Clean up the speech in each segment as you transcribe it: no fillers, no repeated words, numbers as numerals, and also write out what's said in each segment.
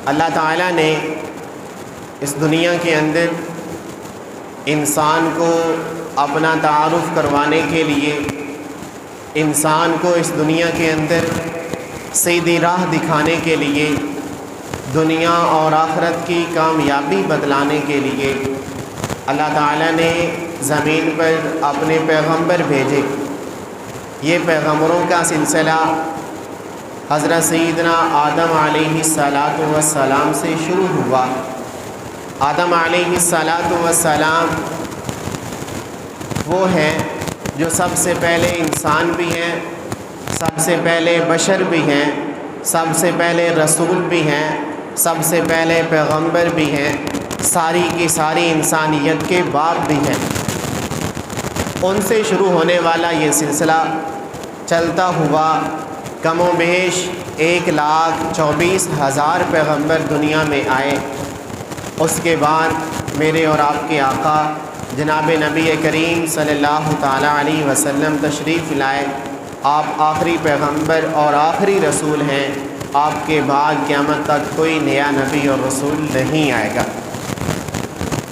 اللہ تعالیٰ نے اس دنیا کے اندر انسان کو اپنا تعارف کروانے کے لیے انسان کو اس دنیا کے اندر سیدھی راہ دکھانے کے لیے دنیا اور آخرت کی کامیابی بتلانے کے لیے اللہ تعالیٰ نے زمین پر اپنے پیغمبر بھیجے۔ یہ پیغمبروں کا سلسلہ حضرت سیدنا آدم علیہ السلام سے شروع ہوا۔ آدم علیہ السلام وہ ہیں جو سب سے پہلے انسان بھی ہیں، سب سے پہلے بشر بھی ہیں، سب سے پہلے رسول بھی ہیں، سب سے پہلے پیغمبر بھی ہیں، ساری کی ساری انسانیت کے باپ بھی ہیں۔ ان سے شروع ہونے والا یہ سلسلہ چلتا ہوا کم و بیش 1,24,000 پیغمبر دنیا میں آئے۔ اس کے بعد میرے اور آپ کے آقا جناب نبی کریم صلی اللہ تعالیٰ علیہ وسلم تشریف لائے۔ آپ آخری پیغمبر اور آخری رسول ہیں۔ آپ کے بعد قیامت تک کوئی نیا نبی اور رسول نہیں آئے گا۔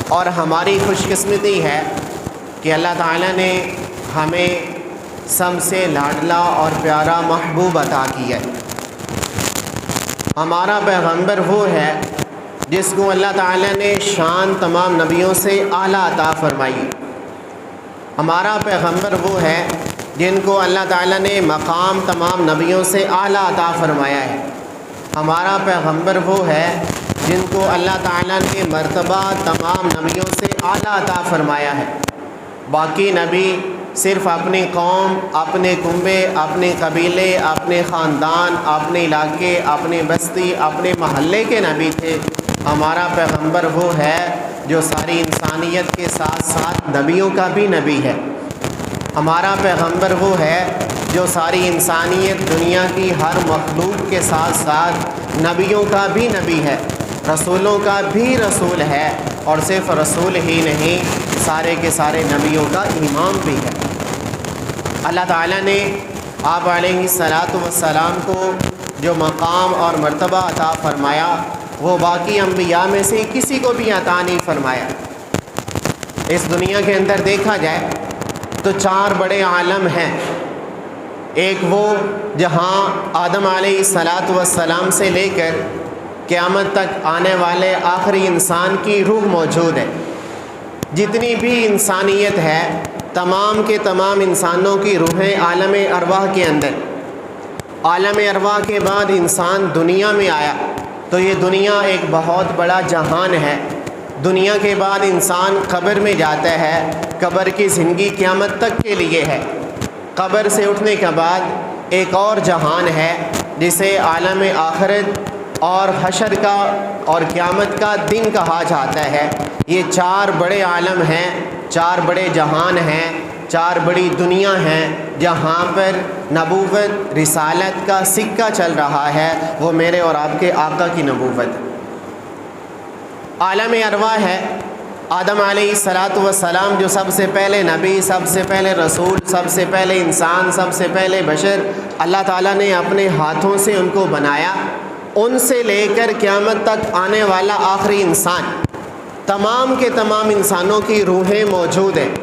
اور ہماری خوش قسمتی ہے کہ اللہ تعالیٰ نے ہمیں سب سے لاڈلا اور پیارا محبوب عطا کیا ہے۔ ہمارا پیغمبر وہ ہے جس کو اللہ تعالیٰ نے شان تمام نبیوں سے اعلیٰ عطا فرمائی۔ ہمارا پیغمبر وہ ہے جن کو اللہ تعالیٰ نے مقام تمام نبیوں سے اعلیٰ عطا فرمایا ہے۔ ہمارا پیغمبر وہ ہے جن کو اللہ تعالیٰ نے مرتبہ تمام نبیوں سے اعلیٰ عطا فرمایا ہے۔ باقی نبی صرف اپنی قوم، اپنے کنبے، اپنے قبیلے، اپنے خاندان، اپنے علاقے، اپنی بستی، اپنے محلے کے نبی تھے۔ ہمارا پیغمبر وہ ہے جو ساری انسانیت کے ساتھ ساتھ نبیوں کا بھی نبی ہے۔ ہمارا پیغمبر وہ ہے جو ساری انسانیت دنیا کی ہر مخلوق کے ساتھ ساتھ نبیوں کا بھی نبی ہے، رسولوں کا بھی رسول ہے، اور صرف رسول ہی نہیں سارے کے سارے نبیوں کا امام بھی ہے۔ اللہ تعالیٰ نے آپ علیہ السلام کو جو مقام اور مرتبہ عطا فرمایا وہ باقی انبیاء میں سے کسی کو بھی عطا نہیں فرمایا۔ اس دنیا کے اندر دیکھا جائے تو 4 بڑے عالم ہیں۔ ایک وہ جہاں آدم علیہ السلام سے لے کر قیامت تک آنے والے آخری انسان کی روح موجود ہے۔ جتنی بھی انسانیت ہے تمام کے تمام انسانوں کی روحیں عالم ارواح کے اندر۔ عالم ارواح کے بعد انسان دنیا میں آیا تو یہ دنیا ایک بہت بڑا جہان ہے۔ دنیا کے بعد انسان قبر میں جاتا ہے۔ قبر کی زندگی قیامت تک کے لیے ہے۔ قبر سے اٹھنے کے بعد ایک اور جہان ہے جسے عالم آخرت اور حشر کا اور قیامت کا دن کہا جاتا ہے۔ یہ 4 بڑے عالم ہیں، 4 بڑے جہان ہیں، 4 بڑی دنیا ہیں جہاں پر نبوت رسالت کا سکہ چل رہا ہے، وہ میرے اور آپ کے آقا کی نبوت۔ عالم ارواح ہے آدم علیہ السلام جو سب سے پہلے نبی، سب سے پہلے رسول، سب سے پہلے انسان، سب سے پہلے بشر، اللہ تعالیٰ نے اپنے ہاتھوں سے ان کو بنایا۔ ان سے لے کر قیامت تک آنے والا آخری انسان، تمام کے تمام انسانوں کی روحیں موجود ہیں۔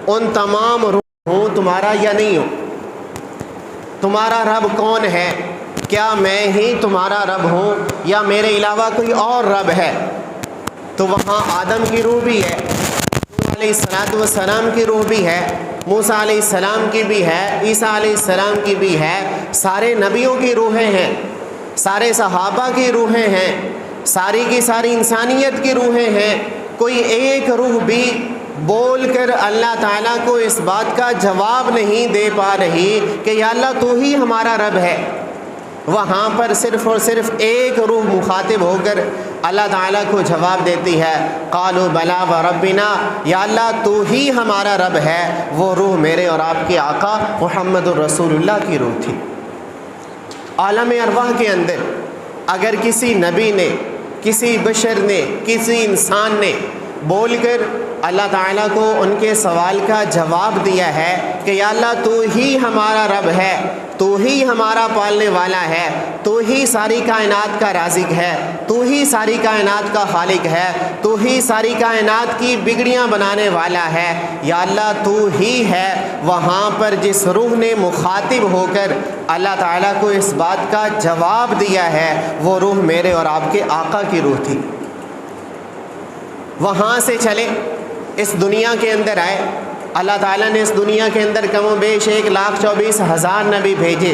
ان تمام روحوں تمہارا یا نہیں ہو؟ تمہارا رب کون ہے؟ کیا میں ہی تمہارا رب ہوں یا میرے علاوہ کوئی اور رب ہے؟ تو وہاں آدم کی روح بھی ہے، نوح علیہ السلام کی روح بھی ہے، موسیٰ علیہ السلام کی بھی ہے، عیسیٰ علیہ السلام کی بھی ہے، سارے نبیوں کی روحیں ہیں، سارے صحابہ کی روحیں ہیں، ساری کی ساری انسانیت کی روحیں ہیں۔ کوئی ایک روح بھی بول کر اللہ تعالیٰ کو اس بات کا جواب نہیں دے پا رہی کہ یا اللہ تو ہی ہمارا رب ہے۔ وہاں پر صرف اور صرف ایک روح مخاطب ہو کر اللہ تعالیٰ کو جواب دیتی ہے، قالوا بلا وربنا، یا اللہ تو ہی ہمارا رب ہے۔ وہ روح میرے اور آپ کے آقا محمد الرسول اللہ کی روح تھی۔ عالم ارواح کے اندر اگر کسی نبی نے، کسی بشر نے، کسی انسان نے بول کر اللہ تعالیٰ کو ان کے سوال کا جواب دیا ہے کہ یا اللہ تو ہی ہمارا رب ہے، تو ہی ہمارا پالنے والا ہے، تو ہی ساری کائنات کا رازق ہے، تو ہی ساری کائنات کا خالق ہے، تو ہی ساری کائنات کی بگڑیاں بنانے والا ہے، یا اللہ تو ہی ہے۔ وہاں پر جس روح نے مخاطب ہو کر اللہ تعالیٰ کو اس بات کا جواب دیا ہے، وہ روح میرے اور آپ کے آقا کی روح تھی۔ وہاں سے چلے اس دنیا کے اندر آئے، اللہ تعالیٰ نے اس دنیا کے اندر کم و بیش 1,24,000 نبی بھیجے۔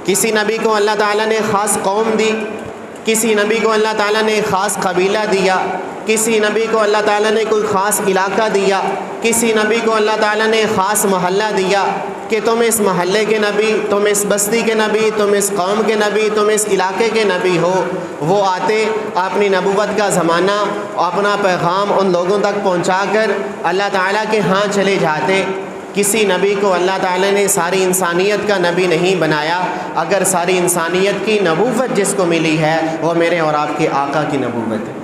کسی نبی کو اللہ تعالیٰ نے خاص قوم دی، کسی نبی کو اللہ تعالیٰ نے خاص قبیلہ دیا، کسی نبی کو اللہ تعالیٰ نے کوئی خاص علاقہ دیا، کسی نبی کو اللہ تعالیٰ نے خاص محلہ دیا کہ تم اس محلے کے نبی، تم اس بستی کے نبی، تم اس قوم کے نبی، تم اس علاقے کے نبی ہو۔ وہ آتے اپنی نبوت کا زمانہ، اپنا پیغام ان لوگوں تک پہنچا کر اللہ تعالیٰ کے ہاں چلے جاتے۔ کسی نبی کو اللہ تعالیٰ نے ساری انسانیت کا نبی نہیں بنایا، اگر ساری انسانیت کی نبوت جس کو ملی ہے وہ میرے اور آپ کے آقا کی نبوت ہے۔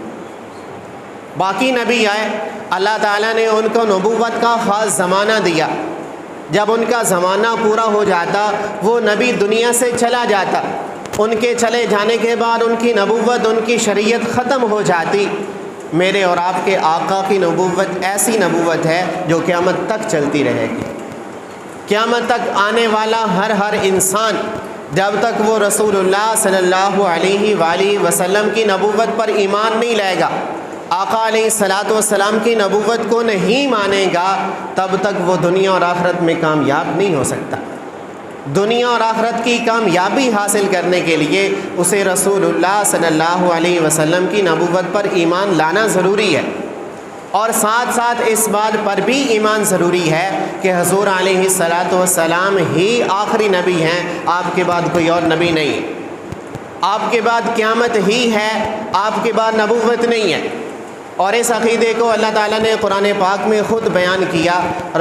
باقی نبی آئے، اللہ تعالیٰ نے ان کو نبوت کا خاص زمانہ دیا، جب ان کا زمانہ پورا ہو جاتا وہ نبی دنیا سے چلا جاتا، ان کے چلے جانے کے بعد ان کی نبوت، ان کی شریعت ختم ہو جاتی۔ میرے اور آپ کے آقا کی نبوت ایسی نبوت ہے جو قیامت تک چلتی رہے گی۔ قیامت تک آنے والا ہر انسان جب تک وہ رسول اللہ صلی اللہ علیہ وآلہ وسلم کی نبوت پر ایمان نہیں لائے گا، آقا علیہ الصلاۃ والسلام کی نبوت کو نہیں مانے گا، تب تک وہ دنیا اور آخرت میں کامیاب نہیں ہو سکتا۔ دنیا اور آخرت کی کامیابی حاصل کرنے کے لیے اسے رسول اللہ صلی اللہ علیہ وسلم کی نبوت پر ایمان لانا ضروری ہے، اور ساتھ ساتھ اس بات پر بھی ایمان ضروری ہے کہ حضور علیہ الصلاۃ والسلام ہی آخری نبی ہیں، آپ کے بعد کوئی اور نبی نہیں ہے، آپ کے بعد قیامت ہی ہے، آپ کے بعد نبوت نہیں ہے۔ اور اس عقیدے کو اللہ تعالیٰ نے قرآن پاک میں خود بیان کیا،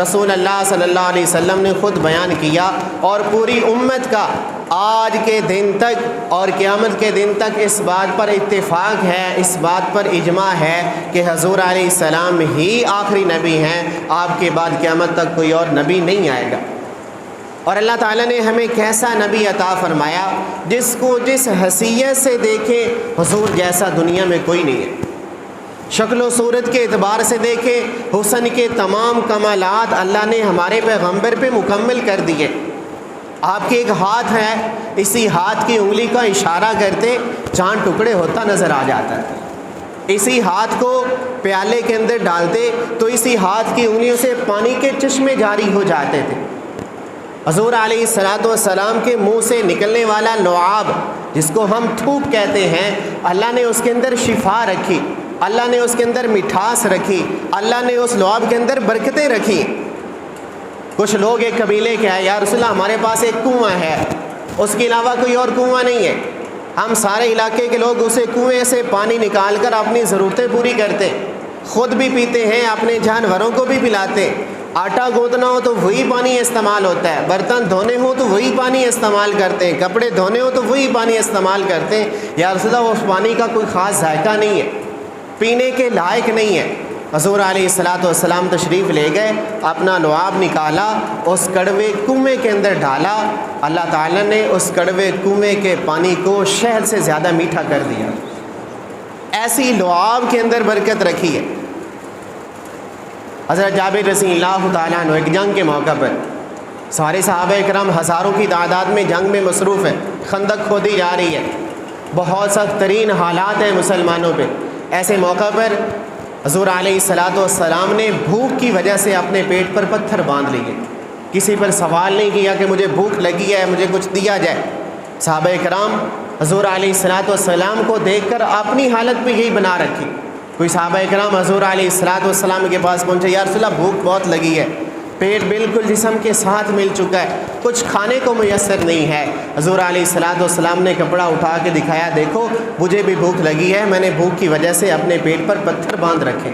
رسول اللہ صلی اللہ علیہ وسلم نے خود بیان کیا، اور پوری امت کا آج کے دن تک اور قیامت کے دن تک اس بات پر اتفاق ہے، اس بات پر اجماع ہے کہ حضور علیہ السلام ہی آخری نبی ہیں، آپ کے بعد قیامت تک کوئی اور نبی نہیں آئے گا۔ اور اللہ تعالیٰ نے ہمیں کیسا نبی عطا فرمایا جس کو جس حیثیت سے دیکھیں حضور جیسا دنیا میں کوئی نہیں ہے۔ شکل و صورت کے اعتبار سے دیکھیں حسن کے تمام کمالات اللہ نے ہمارے پیغمبر پہ مکمل کر دیے۔ آپ کے ایک ہاتھ ہے، اسی ہاتھ کی انگلی کا اشارہ کرتے چاند ٹکڑے ہوتا نظر آ جاتا ہے۔ اسی ہاتھ کو پیالے کے اندر ڈالتے تو اسی ہاتھ کی انگلیوں سے پانی کے چشمے جاری ہو جاتے تھے۔ حضور علیہ الصلاۃ والسلام کے منہ سے نکلنے والا لعاب جس کو ہم تھوک کہتے ہیں، اللہ نے اس کے اندر شفا رکھی، اللہ نے اس کے اندر مٹھاس رکھی، اللہ نے اس لعاب کے اندر برکتیں رکھی۔ کچھ لوگ ایک قبیلے کے آئے، یا رسول اللہ ہمارے پاس ایک کنواں ہے، اس کے علاوہ کوئی اور کنواں نہیں ہے، ہم سارے علاقے کے لوگ اسے کنویں سے پانی نکال کر اپنی ضرورتیں پوری کرتے، خود بھی پیتے ہیں، اپنے جانوروں کو بھی پلاتے۔ آٹا گوندنا ہو تو وہی پانی استعمال ہوتا ہے، برتن دھونے ہو تو وہی پانی استعمال کرتے ہیں، کپڑے دھونے ہو تو وہی پانی استعمال کرتے ہیں۔ یا رسول اللہ اس پانی کا کوئی خاص ذائقہ نہیں ہے، پینے کے لائق نہیں ہے۔ حضور علیہ الصلاۃ والسلام تشریف لے گئے، اپنا لعاب نکالا، اس کڑوے کنویں کے اندر ڈالا، اللہ تعالیٰ نے اس کڑوے کنویں کے پانی کو شہد سے زیادہ میٹھا کر دیا۔ ایسی لعاب کے اندر برکت رکھی ہے۔ حضرت جابر رضی اللہ تعالیٰ عنہ ایک جنگ کے موقع پر، سارے صحابہ کرام ہزاروں کی تعداد میں جنگ میں مصروف ہیں، خندق کھودی جا رہی ہے، بہت سخت ترین حالات ہیں مسلمانوں پہ۔ ایسے موقع پر حضور علیہ الصلاۃ والسلام نے بھوک کی وجہ سے اپنے پیٹ پر پتھر باندھ لیے، کسی پر سوال نہیں کیا کہ مجھے بھوک لگی ہے، مجھے کچھ دیا جائے۔ صحابہ کرام حضور علیہ الصلاۃ والسلام کو دیکھ کر اپنی حالت بھی یہی بنا رکھی۔ کوئی صحابہ کرام حضور علیہ الصلاۃ والسلام کے پاس پہنچے، یا رسول اللہ بھوک بہت لگی ہے، پیٹ بالکل جسم کے ساتھ مل چکا ہے، کچھ کھانے کو میسر نہیں ہے۔ حضور علیہ الصلاۃ والسلام نے کپڑا اٹھا کے دکھایا، دیکھو مجھے بھی بھوک لگی ہے، میں نے بھوک کی وجہ سے اپنے پیٹ پر پتھر باندھ رکھے۔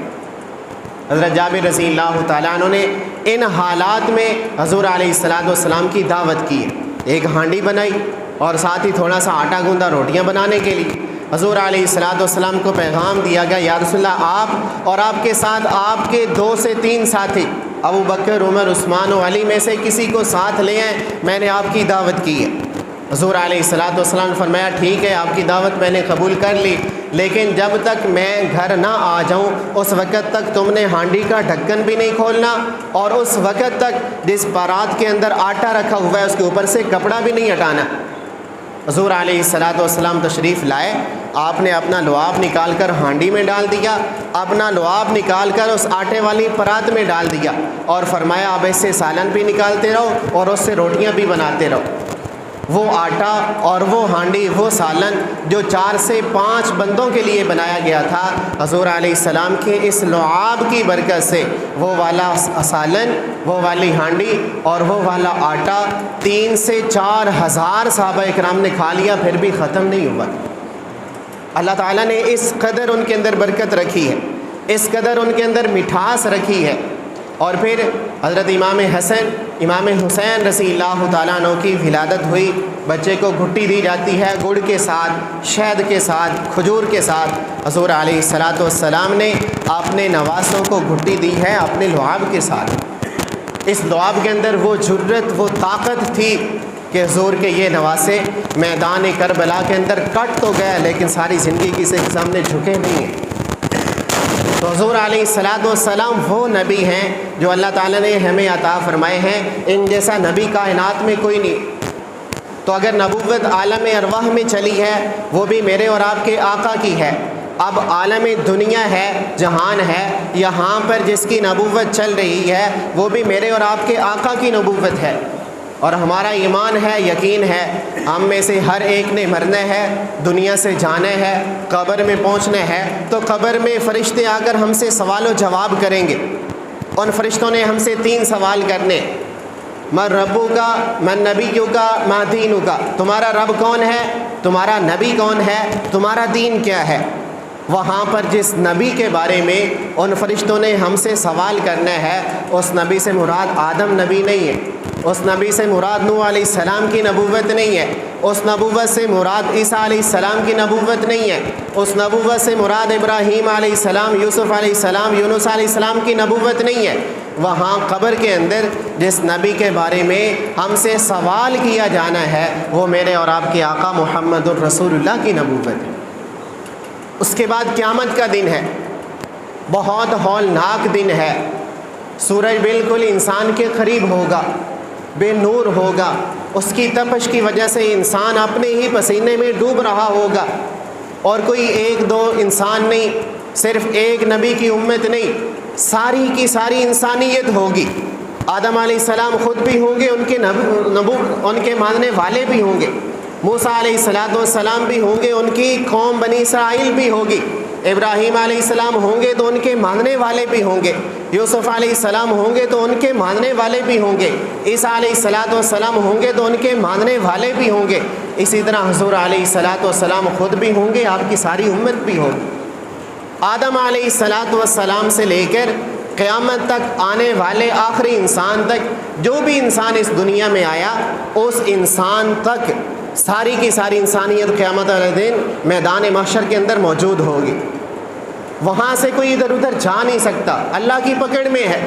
حضرت جابر رضی اللہ تعالیٰ عنہ نے ان حالات میں حضور علیہ الصلاۃ والسلام کی دعوت کی، ایک ہانڈی بنائی اور ساتھ ہی تھوڑا سا آٹا گوندا روٹیاں بنانے کے لیے۔ حضور علیہ الصلوۃ والسلام کو پیغام دیا گیا، یا رسول اللہ آپ اور آپ کے ساتھ آپ کے 2 سے 3 ساتھی ابو بکر، عمر، عثمان و علی میں سے کسی کو ساتھ لے آئیں، میں نے آپ کی دعوت کی ہے۔ حضور علیہ الصلوۃ والسلام نے فرمایا ٹھیک ہے، آپ کی دعوت میں نے قبول کر لی، لیکن جب تک میں گھر نہ آ جاؤں اس وقت تک تم نے ہانڈی کا ڈھکن بھی نہیں کھولنا، اور اس وقت تک جس پرات کے اندر آٹا رکھا ہوا ہے اس کے اوپر سے کپڑا بھی نہیں ہٹانا۔ حضور علیہ الصلوۃ والسلام تشریف لائے، آپ نے اپنا لعاب نکال کر ہانڈی میں ڈال دیا، اپنا لعاب نکال کر اس آٹے والی پرات میں ڈال دیا، اور فرمایا اب اس سے سالن بھی نکالتے رہو اور اس سے روٹیاں بھی بناتے رہو۔ وہ آٹا اور وہ ہانڈی، وہ سالن جو 4 سے 5 بندوں کے لیے بنایا گیا تھا، حضور علیہ السلام کے اس لعاب کی برکت سے وہ والا سالن، وہ والی ہانڈی اور وہ والا آٹا 3 سے 4 ہزار صحابہ اکرام نے کھا لیا، پھر بھی ختم نہیں ہوا۔ اللہ تعالیٰ نے اس قدر ان کے اندر برکت رکھی ہے، اس قدر ان کے اندر مٹھاس رکھی ہے۔ اور پھر حضرت امام حسن، امام حسین رضی اللہ تعالیٰ عنہ کی ولادت ہوئی، بچے کو گھٹی دی جاتی ہے گڑ کے ساتھ، شہد کے ساتھ، کھجور کے ساتھ۔ حضور علیہ الصلوۃ والسلام نے اپنے نواسوں کو گھٹی دی ہے اپنے لعاب کے ساتھ۔ اس لعاب کے اندر وہ جرت، وہ طاقت تھی کہ حضور کے یہ نواسے میدان کربلا کے اندر کٹ تو گئے لیکن ساری زندگی کسی کے سامنے جھکے نہیں ہیں۔ تو حضور علیہ الصلوۃ والسلام وہ نبی ہیں جو اللہ تعالیٰ نے ہمیں عطا فرمائے ہیں، ان جیسا نبی کائنات میں کوئی نہیں۔ تو اگر نبوت عالم ارواح میں چلی ہے وہ بھی میرے اور آپ کے آقا کی ہے۔ اب عالم دنیا ہے، جہان ہے، یہاں پر جس کی نبوت چل رہی ہے وہ بھی میرے اور آپ کے آقا کی نبوت ہے۔ اور ہمارا ایمان ہے، یقین ہے، ہم میں سے ہر ایک نے مرنا ہے، دنیا سے جانا ہے، قبر میں پہنچنا ہے، تو قبر میں فرشتے آ کر ہم سے سوال و جواب کریں گے۔ ان فرشتوں نے ہم سے 3 سوال کرنے، من ربو کا، من نبیو کا، ما دینو کا، تمہارا رب کون ہے، تمہارا نبی کون ہے، تمہارا دین کیا ہے۔ وہاں پر جس نبی کے بارے میں ان فرشتوں نے ہم سے سوال کرنا ہے، اس نبی سے مراد آدم نبی نہیں ہے، اس نبی سے مراد نوح علیہ السلام کی نبوت نہیں ہے، اس نبوت سے مراد عیسیٰ علیہ السلام کی نبوت نہیں ہے، اس نبوت سے مراد ابراہیم علیہ السلام، یوسف علیہ السلام، یونس علیہ السلام کی نبوت نہیں ہے۔ وہاں قبر کے اندر جس نبی کے بارے میں ہم سے سوال کیا جانا ہے وہ میرے اور آپ کے آقا محمد الرسول اللہ کی نبوت ہے۔ اس کے بعد قیامت کا دن ہے، بہت ہولناک دن ہے۔ سورج بالکل انسان کے قریب ہوگا، بے نور ہوگا، اس کی تپش کی وجہ سے انسان اپنے ہی پسینے میں ڈوب رہا ہوگا، اور کوئی 1-2 انسان نہیں، صرف ایک نبی کی امت نہیں، ساری کی ساری انسانیت ہوگی۔ آدم علیہ السلام خود بھی ہوں گے، ان کے ماننے والے بھی ہوں گے، موسیٰ علیہ السلام بھی ہوں گے، ان کی قوم بنی اسرائیل بھی ہوگی، ابراہیم علیہ السلام ہوں گے تو ان کے ماننے والے بھی ہوں گے، یوسف علیہ السلام ہوں گے تو ان کے ماننے والے بھی ہوں گے، عیسیٰ علیہ السلام ہوں گے تو ان کے ماننے والے بھی ہوں گے، اسی طرح حضور علیہ السلام خود بھی ہوں گے، آپ کی ساری امت بھی ہوگی۔ آدم علیہ السلام سے لے کر قیامت تک آنے والے آخری انسان تک جو بھی انسان اس دنیا میں آیا، اس انسان تک ساری کی ساری انسانیت قیامت والے دن میدان محشر کے اندر موجود ہوگی۔ وہاں سے کوئی ادھر ادھر جا نہیں سکتا، اللہ کی پکڑ میں ہے،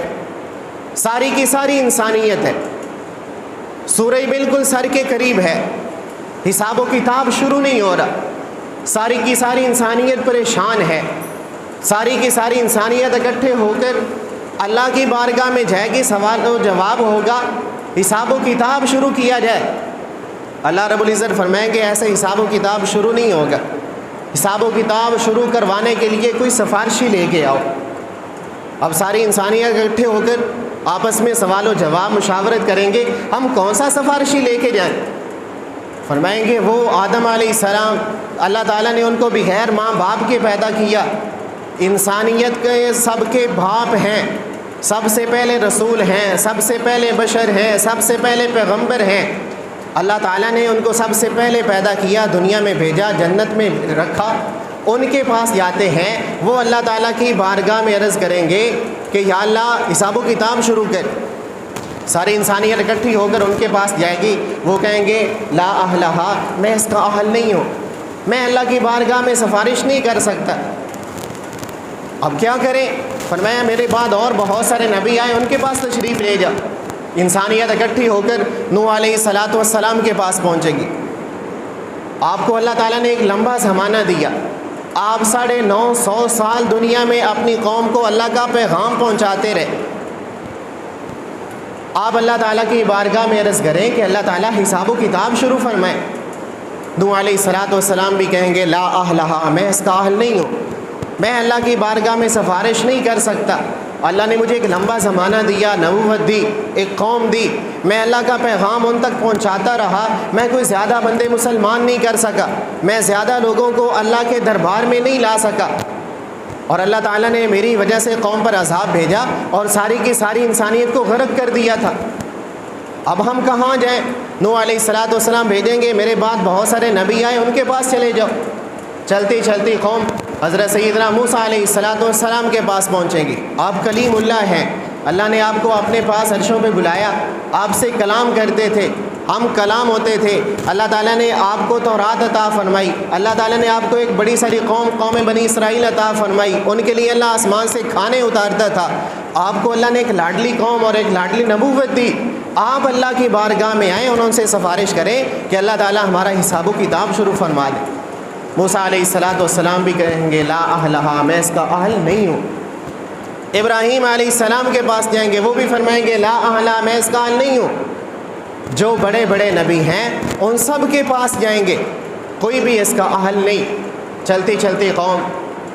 ساری کی ساری انسانیت ہے۔ سورج بالکل سر کے قریب ہے، حساب و کتاب شروع نہیں ہو رہا، ساری کی ساری انسانیت پریشان ہے، ساری کی ساری انسانیت اکٹھے ہو کر اللہ کی بارگاہ میں جائے گی، سوال و جواب ہوگا، حساب و کتاب شروع کیا جائے۔ اللہ رب العزت فرمائیں گے ایسے حساب و کتاب شروع نہیں ہوگا، حساب و کتاب شروع کروانے کے لیے کوئی سفارشی لے کے آؤ۔ اب ساری انسانیت اکٹھے ہو کر آپس میں سوال و جواب مشاورت کریں گے، ہم کون سا سفارشی لے کے جائیں؟ فرمائیں گے وہ آدم علیہ السلام، اللہ تعالیٰ نے ان کو بغیر ماں باپ کے پیدا کیا، انسانیت کے سب کے باپ ہیں، سب سے پہلے رسول ہیں، سب سے پہلے بشر ہیں، سب سے پہلے پیغمبر ہیں۔ اللہ تعالیٰ نے ان کو سب سے پہلے پیدا کیا، دنیا میں بھیجا، جنت میں رکھا، ان کے پاس جاتے ہیں، وہ اللہ تعالیٰ کی بارگاہ میں عرض کریں گے کہ یا اللہ حساب و کتاب شروع کر۔ ساری انسانیت اکٹھی ہو کر ان کے پاس جائے گی، وہ کہیں گے لا اہلہا، میں اس کا اہل نہیں ہوں، میں اللہ کی بارگاہ میں سفارش نہیں کر سکتا۔ اب کیا کریں؟ فرمایا میرے بعد اور بہت سارے نبی آئے، ان کے پاس تشریف لے جاؤ۔ انسانیت اکٹھی ہو کر نوح علیہ السلام کے پاس پہنچے گی۔ آپ کو اللہ تعالیٰ نے ایک لمبا زمانہ دیا، آپ 950 سال دنیا میں اپنی قوم کو اللہ کا پیغام پہنچاتے رہے۔ آپ اللہ تعالیٰ کی بارگاہ میں عرض کریں کہ اللہ تعالیٰ حساب و کتاب شروع فرمائے۔ نوح علیہ السلام بھی کہیں گے لا اہلہا، میں اس کا اہل نہیں ہوں، میں اللہ کی بارگاہ میں سفارش نہیں کر سکتا۔ اللہ نے مجھے ایک لمبا زمانہ دیا، نبوت دی، ایک قوم دی، میں اللہ کا پیغام ان تک پہنچاتا رہا، میں کوئی زیادہ بندے مسلمان نہیں کر سکا، میں زیادہ لوگوں کو اللہ کے دربار میں نہیں لا سکا، اور اللہ تعالیٰ نے میری وجہ سے قوم پر عذاب بھیجا اور ساری کی ساری انسانیت کو غرق کر دیا تھا۔ اب ہم کہاں جائیں؟ نوح علیہ السلام بھیجیں گے، میرے بعد بہت سارے نبی آئے، ان کے پاس چلے جاؤ۔ چلتی چلتی قوم حضرت سیدنا موسیٰ علیہ السلام کے پاس پہنچیں گی۔ آپ کلیم اللہ ہیں، اللہ نے آپ کو اپنے پاس عرشوں پہ بلایا، آپ سے کلام کرتے تھے، ہم کلام ہوتے تھے۔ اللہ تعالیٰ نے آپ کو تورات عطا فرمائی، اللہ تعالیٰ نے آپ کو ایک بڑی ساری قوم بنی اسرائیل عطا فرمائی، ان کے لیے اللہ آسمان سے کھانے اتارتا تھا۔ آپ کو اللہ نے ایک لاڈلی قوم اور ایک لاڈلی نبوت دی۔ آپ اللہ کی بارگاہ میں آئیں اور ان سے سفارش کریں کہ اللہ تعالیٰ ہمارا حساب و کتاب شروع فرما دے۔ موسیٰ علیہ السلام بھی کہیں گے لا اہلہا، میں اس کا اہل نہیں ہوں۔ ابراہیم علیہ السلام کے پاس جائیں گے، وہ بھی فرمائیں گے لا اہلہا، میں اس کا اہل نہیں ہوں۔ جو بڑے بڑے نبی ہیں ان سب کے پاس جائیں گے، کوئی بھی اس کا اہل نہیں۔ چلتی چلتی قوم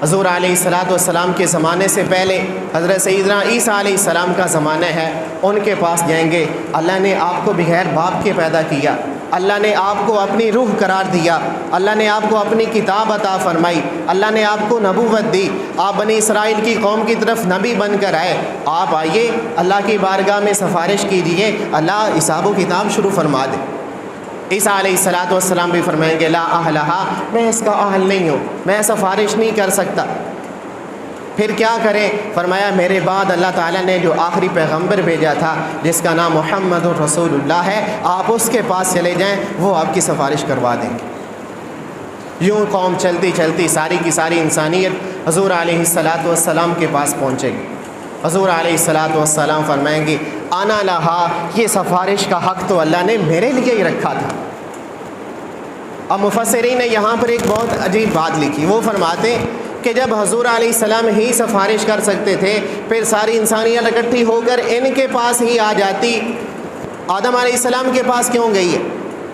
حضور علیہ السلام کے زمانے سے پہلے حضرت سیدنا عیسیٰ علیہ السلام کا زمانہ ہے، ان کے پاس جائیں گے۔ اللہ نے آپ کو بغیر باپ کے پیدا کیا، اللہ نے آپ کو اپنی روح قرار دیا، اللہ نے آپ کو اپنی کتاب عطا فرمائی، اللہ نے آپ کو نبوت دی، آپ بنی اسرائیل کی قوم کی طرف نبی بن کر آئے۔ آپ آئیے اللہ کی بارگاہ میں سفارش کیجیے، اللہ حساب و کتاب شروع فرما دے۔ عیسیٰ علیہ السلام بھی فرمائیں گے لا اہلہا، میں اس کا اہل نہیں ہوں، میں سفارش نہیں کر سکتا۔ پھر کیا کریں؟ فرمایا میرے بعد اللہ تعالیٰ نے جو آخری پیغمبر بھیجا تھا جس کا نام محمد رسول اللہ ہے، آپ اس کے پاس چلے جائیں، وہ آپ کی سفارش کروا دیں گے۔ یوں قوم چلتی چلتی ساری کی ساری انسانیت حضور علیہ السلام کے پاس پہنچے گی۔ حضور علیہ السلام فرمائیں گے انا لہا، یہ سفارش کا حق تو اللہ نے میرے لیے ہی رکھا تھا۔ اب مفسرین نے یہاں پر ایک بہت عجیب بات لکھی، وہ فرماتے کہ جب حضور علیہ السلام ہی سفارش کر سکتے تھے، پھر ساری انسانیت اکٹھی ہو کر ان کے پاس ہی آ جاتی، آدم علیہ السلام کے پاس کیوں گئی ہے؟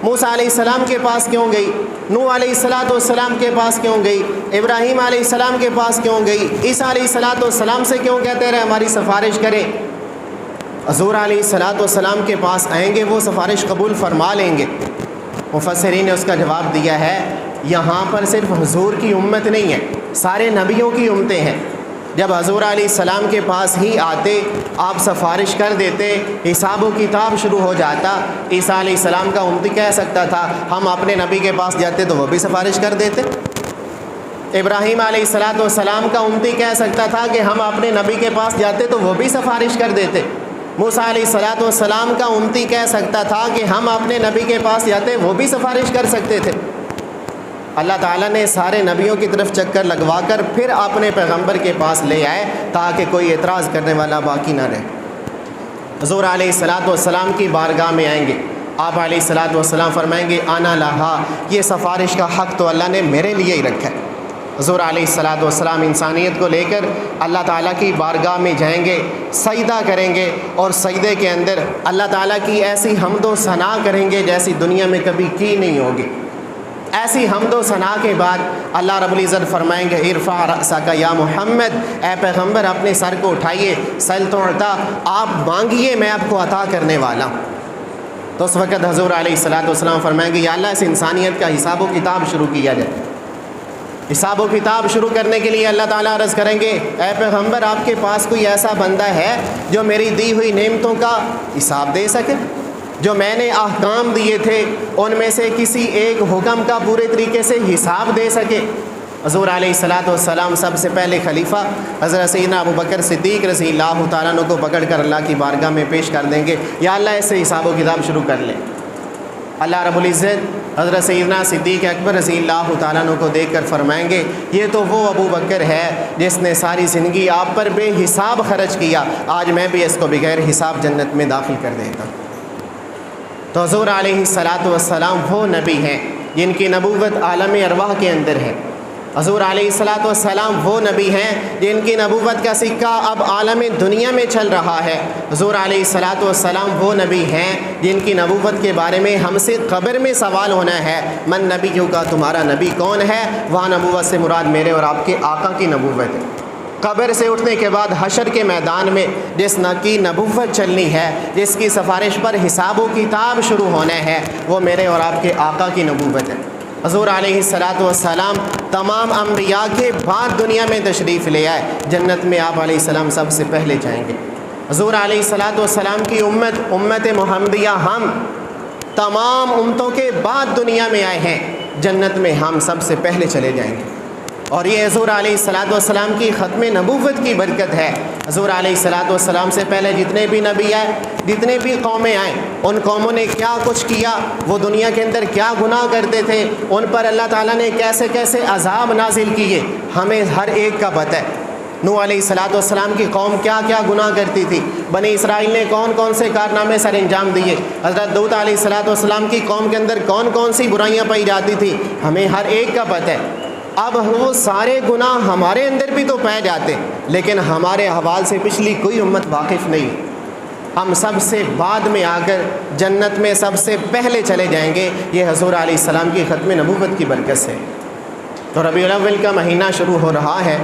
موسیٰ علیہ السلام کے پاس کیوں گئی؟ نوح علیہ السلام کے پاس کیوں گئی؟ ابراہیم علیہ السلام کے پاس کیوں گئی؟ عیسیٰ علیہ السلام سے کیوں کہتے رہے ہماری سفارش کریں؟ حضور علیہ السلام کے پاس آئیں گے، وہ سفارش قبول فرما لیں گے۔ مفسرین نے اس کا جواب دیا ہے یہاں پر صرف حضور کی امت نہیں ہے، سارے نبیوں کی امتیں ہیں۔ جب حضور علیہ السلام کے پاس ہی آتے، آپ سفارش کر دیتے، حساب و کتاب شروع ہو جاتا۔ عیسیٰ علیہ السلام کا امتی کہہ سکتا تھا ہم اپنے نبی کے پاس جاتے تو وہ بھی سفارش کر دیتے۔ ابراہیم علیہ السلام کا امتی کہہ سکتا تھا کہ ہم اپنے نبی کے پاس جاتے تو وہ بھی سفارش کر دیتے۔ موسیٰ علیہ السلام کا امتی کہہ سکتا تھا کہ ہم اپنے نبی کے پاس جاتے وہ بھی سفارش کر سکتے تھے۔ اللہ تعالیٰ نے سارے نبیوں کی طرف چکر لگوا کر پھر اپنے پیغمبر کے پاس لے آئے تاکہ کوئی اعتراض کرنے والا باقی نہ رہے۔ حضور علیہ السلام کی بارگاہ میں آئیں گے، آپ علیہ السلام فرمائیں گے انا لہا، یہ سفارش کا حق تو اللہ نے میرے لیے ہی رکھا ہے۔ حضور علیہ السلام انسانیت کو لے کر اللہ تعالیٰ کی بارگاہ میں جائیں گے، سجدہ کریں گے، اور سجدے کے اندر اللہ تعالیٰ کی ایسی حمد و ثنا کریں گے جیسی دنیا میں کبھی کی نہیں ہوگی۔ ایسی حمد و ثنا کے بعد اللہ رب العزت فرمائیں گے ارفع رأسک یا محمد، اے پیغمبر اپنے سر کو اٹھائیے، سل تعطیٰ، آپ مانگیے میں آپ کو عطا کرنے والا ہوں۔ تو اس وقت حضور علیہ السلام فرمائیں گے یا اللہ اس انسانیت کا حساب و کتاب شروع کیا جائے۔ حساب و کتاب شروع کرنے کے لیے اللہ تعالیٰ عرض کریں گے اے پیغمبر آپ کے پاس کوئی ایسا بندہ ہے جو میری دی ہوئی نعمتوں کا حساب دے سکے، جو میں نے احکام دیے تھے ان میں سے کسی ایک حکم کا پورے طریقے سے حساب دے سکے؟ حضور علیہ السلام سب سے پہلے خلیفہ حضرت سیدنا ابو بکر صدیق رضی اللہ تعالیٰ عنہ کو پکڑ کر اللہ کی بارگاہ میں پیش کر دیں گے یا اللہ اس سے حساب و کتاب شروع کر لیں۔ اللہ رب العزت حضرت سیدنا صدیق اکبر رضی اللہ تعالیٰ عنہ کو دیکھ کر فرمائیں گے یہ تو وہ ابو بکر ہے جس نے ساری زندگی آپ پر بے حساب خرچ کیا، آج میں بھی اس کو بغیر حساب جنت میں داخل کر دیتا ہوں۔ تو حضور علیہ السلام وہ نبی ہیں جن کی نبوت عالم ارواح کے اندر ہے۔ حضور علیہ السلام وہ نبی ہیں جن کی نبوت کا سکہ اب عالم دنیا میں چل رہا ہے۔ حضور علیہ السلام وہ نبی ہیں جن کی نبوت کے بارے میں ہم سے قبر میں سوال ہونا ہے، من نبیوں کا، تمہارا نبی کون ہے؟ وہاں نبوت سے مراد میرے اور آپ کے آقا کی نبوت ہے۔ قبر سے اٹھنے کے بعد حشر کے میدان میں جس کی نبوت چلنی ہے، جس کی سفارش پر حساب و کتاب شروع ہونا ہے، وہ میرے اور آپ کے آقا کی نبوت ہے۔ حضور علیہ السلام تمام انبیاء کے بعد دنیا میں تشریف لے آئے، جنت میں آپ علیہ السلام سب سے پہلے جائیں گے۔ حضور علیہ السلام کی امت محمدیہ ہم تمام امتوں کے بعد دنیا میں آئے ہیں، جنت میں ہم سب سے پہلے چلے جائیں گے، اور یہ حضور علیہ السلام کی ختم نبوت کی برکت ہے۔ حضور علیہ السلام سے پہلے جتنے بھی نبی آئے، جتنے بھی قومیں آئیں، ان قوموں نے کیا کچھ کیا، وہ دنیا کے اندر کیا گناہ کرتے تھے، ان پر اللہ تعالیٰ نے کیسے کیسے عذاب نازل کیے، ہمیں ہر ایک کا پتہ ہے۔ نوح علیہ السلام کی قوم کیا کیا گناہ کرتی تھی، بنی اسرائیل نے کون کون سے کارنامے سر انجام دیے، حضرت داؤد علیہ السلام کی قوم کے اندر کون کون سی برائیاں پائی جاتی تھی، ہمیں ہر ایک کا پتہ ہے۔ اب وہ سارے گناہ ہمارے اندر بھی تو پائے جاتے، لیکن ہمارے حوال سے پچھلی کوئی امت واقف نہیں۔ ہم سب سے بعد میں آ کر جنت میں سب سے پہلے چلے جائیں گے، یہ حضور علیہ السلام کی ختم نبوت کی برکت سے۔ تو ربیع الاول کا مہینہ شروع ہو رہا ہے،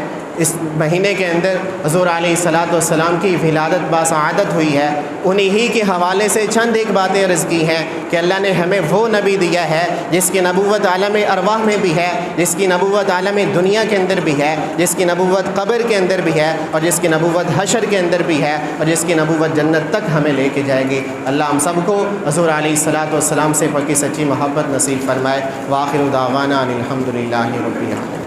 اس مہینے کے اندر حضور علیہ السلام کی ولادت باسعادت ہوئی ہے۔ انہی ہی کے حوالے سے چند ایک باتیں عرض کی ہیں کہ اللہ نے ہمیں وہ نبی دیا ہے جس کی نبوت عالم ارواح میں بھی ہے، جس کی نبوت عالم دنیا کے اندر بھی ہے، جس کی نبوت قبر کے اندر بھی ہے، اور جس کی نبوت حشر کے اندر بھی ہے، اور جس کی نبوت جنت تک ہمیں لے کے جائے گی۔ اللہ ہم سب کو حضور علیہ السلام سے پکی سچی محبت نصیب فرمائے۔ وآخر دعوانا ان الحمد للہ رب العالمین۔